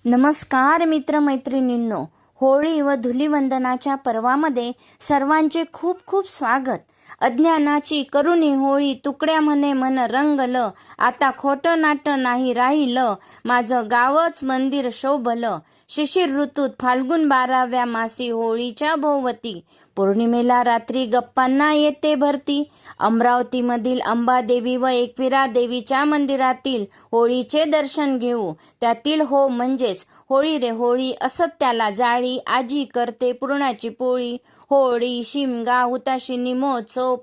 नमस्कार मित्रमैत्रिणींनो, होळी व धुलीवंदनाच्या पर्वामध्ये सर्वांचे खूप खूप स्वागत. अज्ञानाची करुणी होळी तुकड्या म्हणे मन रंगल, आता खोटं नाटं नाही राहिलं, माझं गावच मंदिर शोभलं. शिशिर ऋतूत फाल्गुन 12व्या मासी होळीच्या भोवती, पौर्णिमेला रात्री गप्पांना येते भरती. अमरावतीमधील अंबादेवी व एकविरा देवीच्या मंदिरातील होळीचे दर्शन घेऊ. त्यातील हो म्हणजेच होळी रे होळी, असत्याला जाळी, आजी करते पुरणाची पोळी. होळी, शिमगा, हुताशिनी महोत्सव,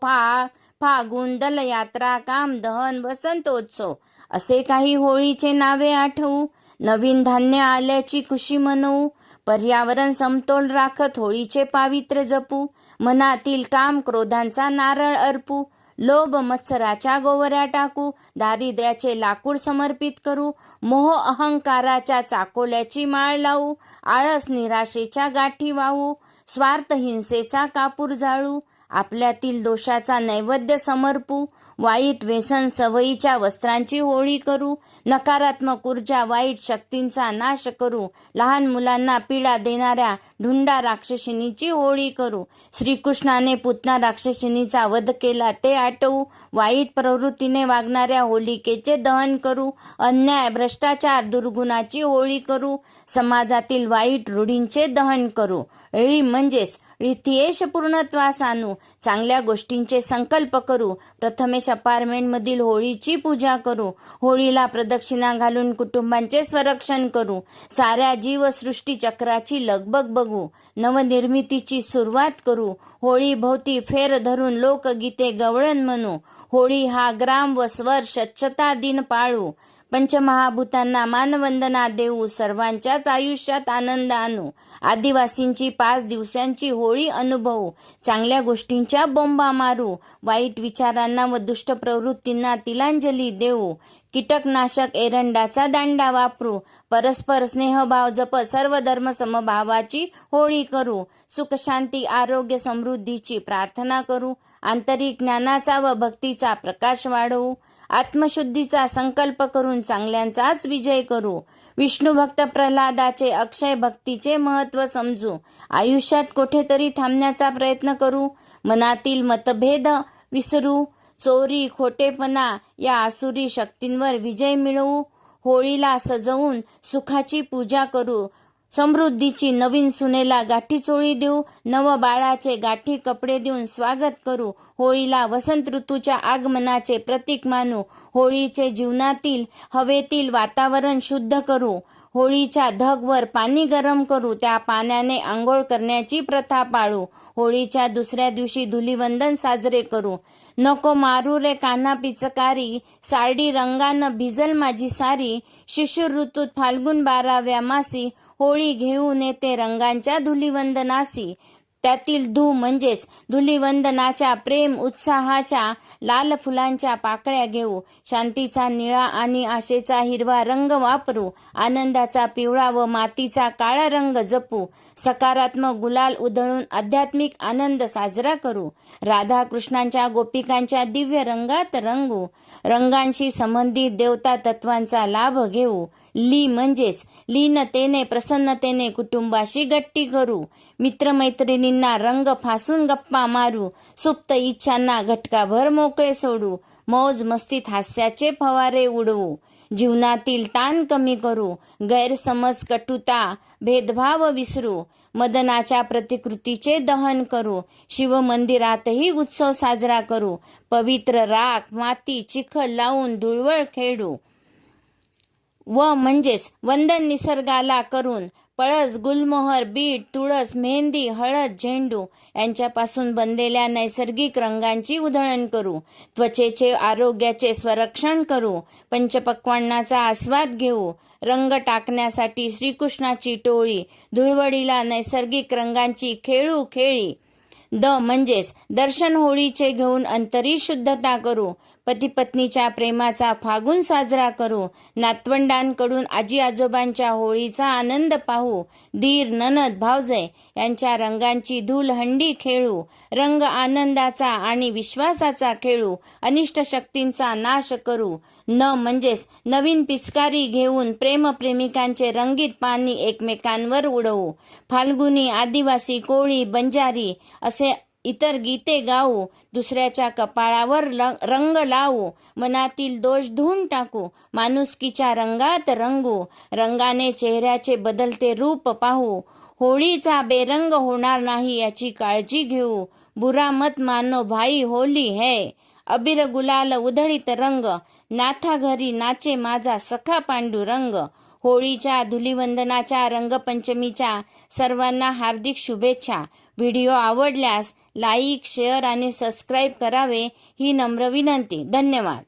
फागुन, दलयात्रा, कामदहन, वसंतोत्सव असे काही होळीचे नावे आठवू. नवीन धान्य आल्याची खुशी मनवू. पर्यावरण समतोल राखत होळीचे पावित्र्य जपू. मनातील काम क्रोधांचा नारळ अर्पू. लोभ मत्सराच्या गोवऱ्या टाकू. दारिद्र्याचे लाकूड समर्पित करू. मोह अहंकाराच्या चाकोल्याची माळ लावू. आळस निराशेच्या गाठी वाहू. स्वार्थ हिंसेचा कापूर जाळू. आपल्यातील दोषाचा नैवेद्य समर्पू. वाईट व्यसन सवयीच्या वस्त्रांची होळी करू. नकारात्मक ऊर्जा वाईट शक्तींचा नाश करू. लहान मुलांना पीडा देणाऱ्या ढुंडा राक्षसिनीची होळी करू. श्रीकृष्णाने पुतना राक्षसिनीचा वध केला ते आठवू. वाईट प्रवृत्तीने वागणाऱ्या होलिकेचे दहन करू. अन्याय भ्रष्टाचार दुर्गुणाची होळी करू. समाजातील वाईट रूढींचे दहन करू. होळी म्हणजेच इतियेश पूर्णत्वास आणू. चांगल्या गोष्टींचे संकल्प करू. प्रथमेश अपार्टमेंटमधील होळीची पूजा करू. होळीला प्रदक्षिणा घालून कुटुंबांचे संरक्षण करू. साऱ्या जीवसृष्टी चक्राची लगबग बघू. नवनिर्मितीची सुरुवात करू. होळी भोवती फेर धरून लोकगीते गवळण म्हणू. होळी हा ग्राम व स्वर स्वच्छता दिन पाळू. पंचमहाभूतांना मानवंदना देऊ. सर्वांच्याच आयुष्यात आनंद आणू. आदिवासींची 5 दिवसांची होळी अनुभवू. चांगल्या गोष्टींच्या बोंबा मारू. वाईट विचारांना व दुष्ट प्रवृत्तींना तिलांजली देऊ. कीटकनाशक एरंडाचा दांडा वापरू. परस्पर स्नेहभाव जपत सर्व धर्म समभावाची होळी करू. सुख शांती आरोग्य समृद्धीची प्रार्थना करू. आंतरिक ज्ञानाचा व भक्तीचा प्रकाश वाढवू. आत्मशुद्धीचा संकल्प करून चांगल्यांचाच विजय करू. विष्णू भक्त प्रल्हादाचे अक्षय भक्तीचे महत्त्व समजू. आयुष्यात कुठेतरी थांबण्याचा प्रयत्न करू. मनातील मतभेद विसरू. चोरी खोटेपणा या आसुरी शक्तींवर विजय मिळवू. होळीला सजवून सुखाची पूजा करू. समृद्धीची नवीन सुनेला गाठी चोळी देऊ. नव बाळाचे गाठी कपडे देऊन स्वागत करू. होळीला वसंत ऋतूच्या आगमनाचे प्रतीक मानू. होळीचे जीवनातील हवेतील वातावरण शुद्ध करू. होळीच्या धगवर पाणी गरम करू. त्या पाण्याने आंघोळ करण्याची प्रथा पाळू. होळीच्या दुसऱ्या दिवशी धुलीवंदन साजरे करू. नको मारू रे कान्हा पिचकारी, साडी रंगानं भिजल माझी सारी. शिशिर ऋतूत फाल्गुन 12व्या मासी, होळी घेऊन येते रंगांच्या धुलीवंदनासी. त्यातील धू म्हणजेच धुलीवंदनाच्या प्रेम उत्साहाच्या लाल फुलांच्या पाकळ्या घेऊ. शांतीचा निळा आणि आशेचा हिरवा रंग वापरू. आनंदाचा पिवळा व मातीचा काळा रंग जपू. सकारात्मक गुलाल उधळून आध्यात्मिक आनंद साजरा करू. राधा कृष्णांच्या गोपिकांच्या दिव्य रंगात रंगू. रंगांशी संबंधित देवता तत्वांचा लाभ घेऊ. ली म्हणजेच लीनतेने प्रसन्नतेने कुटुंबाशी गट्टी करू. मित्रमैत्रिणींना रंग फासून गप्पा मारू. सुप्त इच्छांना घटकाभर मोकळे सोडू. मौज मस्तीत हास्याचे फवारे उडवू. जीवनातील ताण कमी करू. गैरसमज कटुता भेदभाव विसरू. मदनाच्या प्रतिकृतीचे दहन करू. शिवमंदिरातही उत्सव साजरा करू. पवित्र राख माती चिखल लावून धुळवळ खेळू. व म्हणजेच वंदन निसर्गाला करून पळस गुलमोहर बीट तुळस मेहंदी हळद झेंडू यांच्यापासून बनलेल्या नैसर्गिक रंगांची उधळण करू. त्वचेचे आरोग्याचे संरक्षण करू. पंचपक्वान्नाचा आस्वाद घेऊ. रंग टाकण्यासाठी श्रीकृष्णाची टोळी. धुळवडीला नैसर्गिक रंगांची खेळू खेळी. द म्हणजेच दर्शन होळीचे घेऊन अंतरी शुद्धता करू. पती पत्नीच्या प्रेमाचा फागुन साजरा करू, नातवंडांकडून आजी आजोबांच्या होळीचा आनंद पाहू, दीर ननद भावजय यांच्या रंगांची धूलहंडी खेळू, रंग आनंदाचा आणि विश्वासाचा खेळू, अनिष्ट शक्तींचा नाश करू. म्हणजेच नवीन पिचकारी घेऊन प्रेमप्रेमिकांचे रंगीत पाणी एकमेकांवर उडवू. फाल्गुनी, आदिवासी, कोळी, बंजारी असे इतर गीते गाऊ, दुसऱ्याच्या कपाळावर रंग लावू, मनातील दोष धुवून टाकू, माणुसकीच्या रंगात रंगू, रंगाने चेहऱ्याचे बदलते रूप पाहू. होळीचा बेरंग होणार नाही याची काळजी घेऊ. बुरा मत मानो भाई, होली है. अबीर गुलाल उधळीत रंग, नाथा घरी नाचे माझा सखा पांडुरंग. होळीच्या धुलिवंदनाच्या रंगपंचमीच्या सर्वांना हार्दिक शुभेच्छा. व्हिडिओ आवडल्यास लाईक, शेअर आणि सबस्क्राईब करावे ही नम्र विनंती. धन्यवाद.